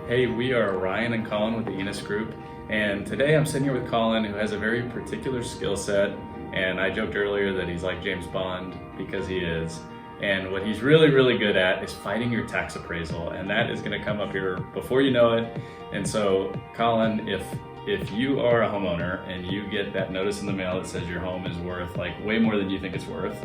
Hey, we are Ryan and Colin with the Enos Group, and today I'm sitting here with Colin, who has a very particular skill set, and I joked earlier that he's like James Bond, because he is. And what he's really, really good at is fighting your tax appraisal, and that is going to come up here before you know it. And so, Colin, if you are a homeowner and you get that notice in the mail that says your home is worth like way more than you think it's worth,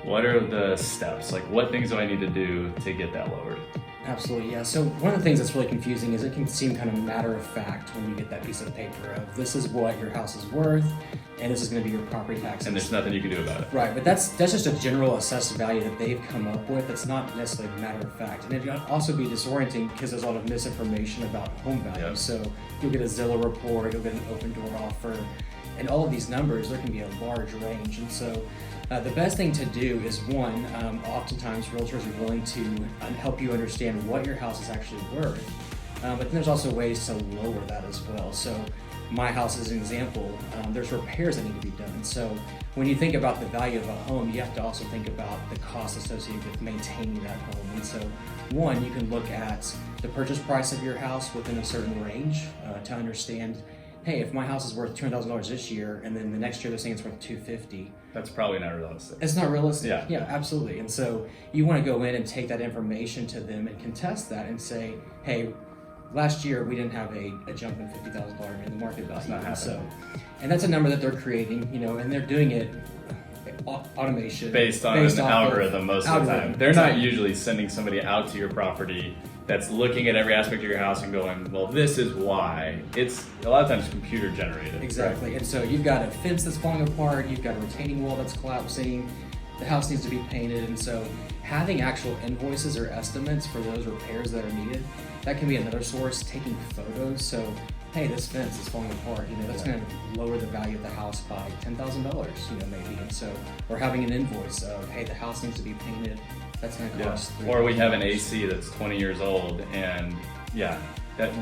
what are the steps? Like, what things do I need to do to get that lowered? Absolutely, yeah. So one of the things that's really confusing is it can seem kind of matter of fact when you get that piece of paper of this is what your house is worth and this is going to be your property taxes. And there's nothing you can do about it. Right, but that's just a general assessed value that they've come up with. That's not necessarily matter of fact. And it can also be disorienting because there's a lot of misinformation about home value. Yep. So you'll get a Zillow report, you'll get an open door offer, and all of these numbers, there can be a large range. And so the best thing to do is one, oftentimes realtors are willing to help you understand what your house is actually worth, but then there's also ways to lower that as well. So my house is an example, there's repairs that need to be done. So when you think about the value of a home, you have to also think about the cost associated with maintaining that home. And so one, you can look at the purchase price of your house within a certain range to understand, hey, if my house is worth $200,000 this year, and then the next year they're saying it's worth $250,000. That's probably not realistic. It's not realistic. Yeah, absolutely. And so you want to go in and take that information to them and contest that and say, hey, last year we didn't have a jump in $50,000 in the market value. That's not happening. And that's a number that they're creating, and they're doing it automation based on an algorithm most of the time. They're exactly. not usually sending somebody out to your property that's looking at every aspect of your house and going, well, this is why. It's a lot of times computer generated. Exactly. Right? And so you've got a fence that's falling apart, you've got a retaining wall that's collapsing, the house needs to be painted, and so having actual invoices or estimates for those repairs that are needed, that can be another source. Taking photos, so hey, this fence is falling apart, that's going to lower the value of the house by $10,000, maybe. And so, or having an invoice of, hey, the house needs to be painted, that's going to cost. Or we have an AC that's 20 years old, and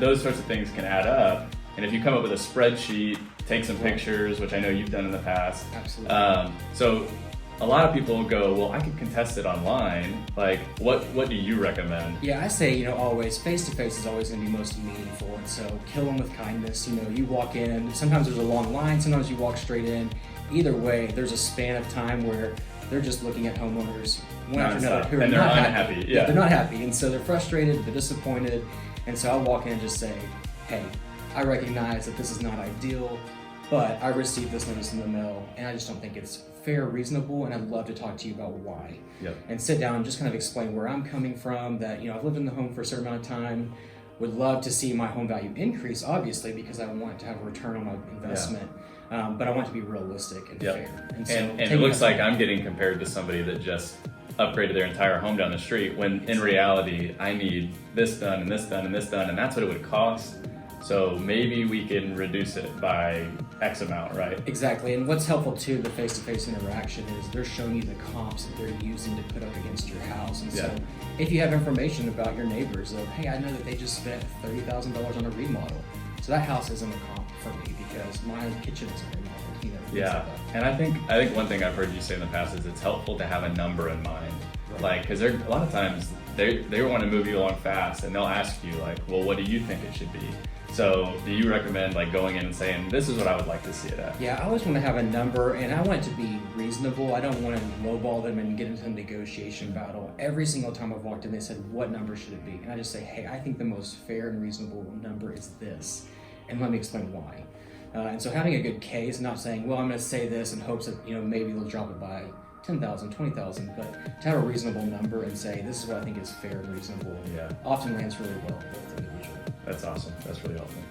those sorts of things can add up. And if you come up with a spreadsheet, take some pictures, which I know you've done in the past. Absolutely. So a lot of people go, well, I could contest it online. Like, what do you recommend? Yeah, I say, always face-to-face is always going to be most meaningful. And so kill them with kindness. You walk in, sometimes there's a long line, sometimes you walk straight in. Either way, there's a span of time where they're just looking at homeowners one after another who are and they're not unhappy. happy. Yeah, they're not happy. And so they're frustrated, they're disappointed. And so I'll walk in and just say, hey, I recognize that this is not ideal, but I received this notice in the mail, and I just don't think it's fair, reasonable, and I'd love to talk to you about why. Yep. And sit down and just kind of explain where I'm coming from, that I've lived in the home for a certain amount of time, would love to see my home value increase, obviously, because I want to have a return on my investment, but I want to be realistic and fair. And, so and it looks like I'm getting compared to somebody that just upgraded their entire home down the street, when in reality, I need this done and this done and this done, and that's what it would cost. So maybe we can reduce it by X amount, right? Exactly, and what's helpful too, the face-to-face interaction, is they're showing you the comps that they're using to put up against your house. And so if you have information about your neighbors of, hey, I know that they just spent $30,000 on a remodel, so that house isn't a comp for me because my kitchen isn't remodeled. And I think one thing I've heard you say in the past is it's helpful to have a number in mind. Right. Like, because a lot of times they want to move you along fast, and they'll ask you like, well, what do you think it should be? So do you recommend like going in and saying, this is what I would like to see it at? Yeah, I always want to have a number, and I want it to be reasonable. I don't want to lowball them and get into a negotiation battle. Every single time I've walked in, they said, what number should it be? And I just say, hey, I think the most fair and reasonable number is this, and let me explain why. And so having a good case, not saying, well, I'm going to say this in hopes that maybe they'll drop it by 10,000, 20,000, but to have a reasonable number and say, this is what I think is fair and reasonable, often lands really well with the individual. That's awesome. That's really helpful.